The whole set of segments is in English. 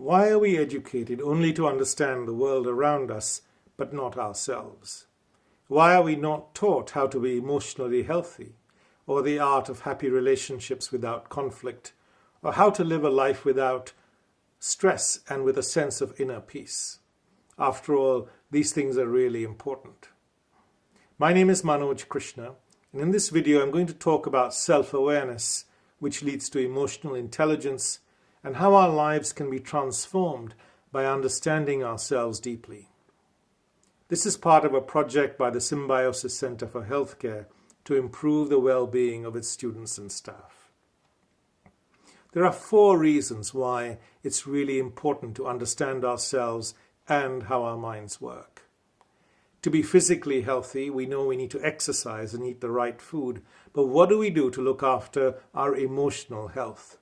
Why are we educated only to understand the world around us, but not ourselves? Why are we not taught how to be emotionally healthy, or the art of happy relationships without conflict, or how to live a life without stress and with a sense of inner peace? After all, these things are really important. My name is Manoj Krishna, and in this video I'm going to talk about self-awareness, which leads to emotional intelligence, and how our lives can be transformed by understanding ourselves deeply. This is part of a project by the Symbiosis Center for Healthcare to improve the well-being of its students and staff. There are 4 reasons why it's really important to understand ourselves and how our minds work. To be physically healthy, we know we need to exercise and eat the right food, but what do we do to look after our emotional health?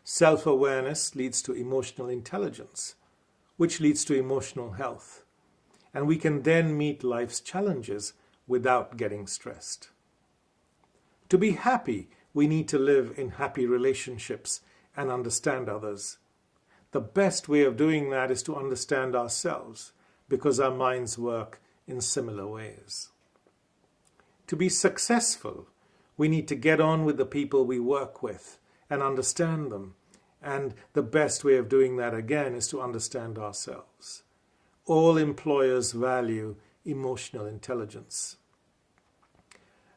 Self-awareness leads to emotional intelligence, which leads to emotional health, and we can then meet life's challenges without getting stressed. To be happy, we need to live in happy relationships and understand others. The best way of doing that is to understand ourselves, because our minds work in similar ways. To be successful, we need to get on with the people we work with and understand them, and the best way of doing that again is to understand ourselves. All employers value emotional intelligence.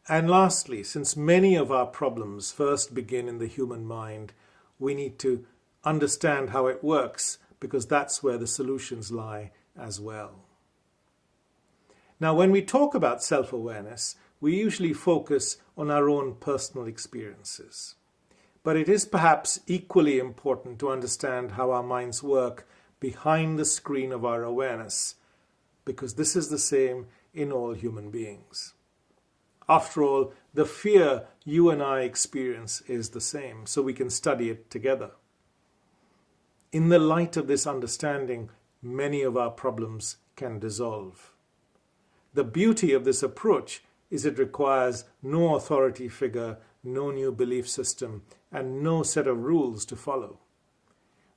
And lastly, since many of our problems first begin in the human mind, we need to understand how it works, because that's where the solutions lie as well. Now, when we talk about self-awareness, we usually focus on our own personal experiences. But it is perhaps equally important to understand how our minds work behind the screen of our awareness, because this is the same in all human beings. After all, the fear you and I experience is the same, so we can study it together. In the light of this understanding, many of our problems can dissolve. The beauty of this approach is it requires no authority figure, no new belief system, and no set of rules to follow.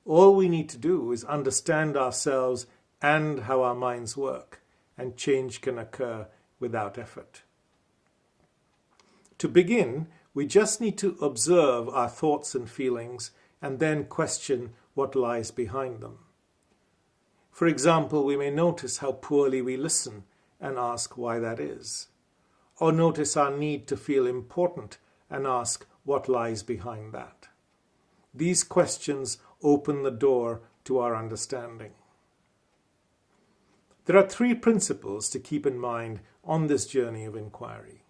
All we need to do is understand ourselves and how our minds work, and change can occur without effort. To begin, we just need to observe our thoughts and feelings and then question what lies behind them. For example, we may notice how poorly we listen and ask why that is, or notice our need to feel important and ask what lies behind that. These questions open the door to our understanding. There are 3 principles to keep in mind on this journey of inquiry.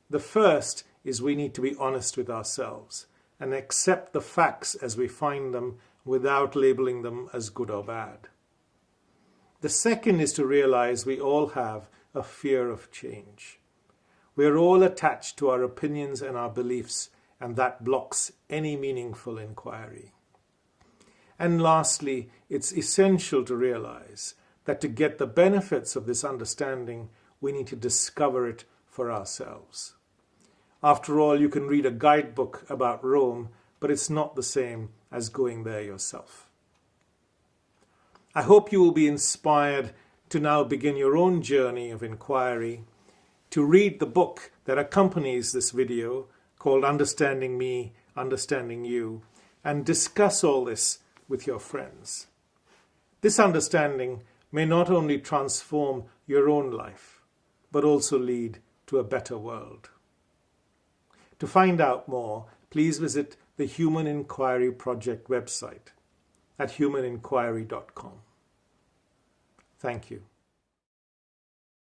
The first is we need to be honest with ourselves and accept the facts as we find them without labeling them as good or bad. The second is to realize we all have a fear of change. We are all attached to our opinions and our beliefs, and that blocks any meaningful inquiry. And lastly, it's essential to realize that to get the benefits of this understanding, we need to discover it for ourselves. After all, you can read a guidebook about Rome, but it's not the same as going there yourself. I hope you will be inspired to now begin your own journey of inquiry, to read the book that accompanies this video called Understanding Me, Understanding You, and discuss all this with your friends. This understanding may not only transform your own life, but also lead to a better world. To find out more, please visit the Human Enquiry Project website at humanenquiry.com. Thank you.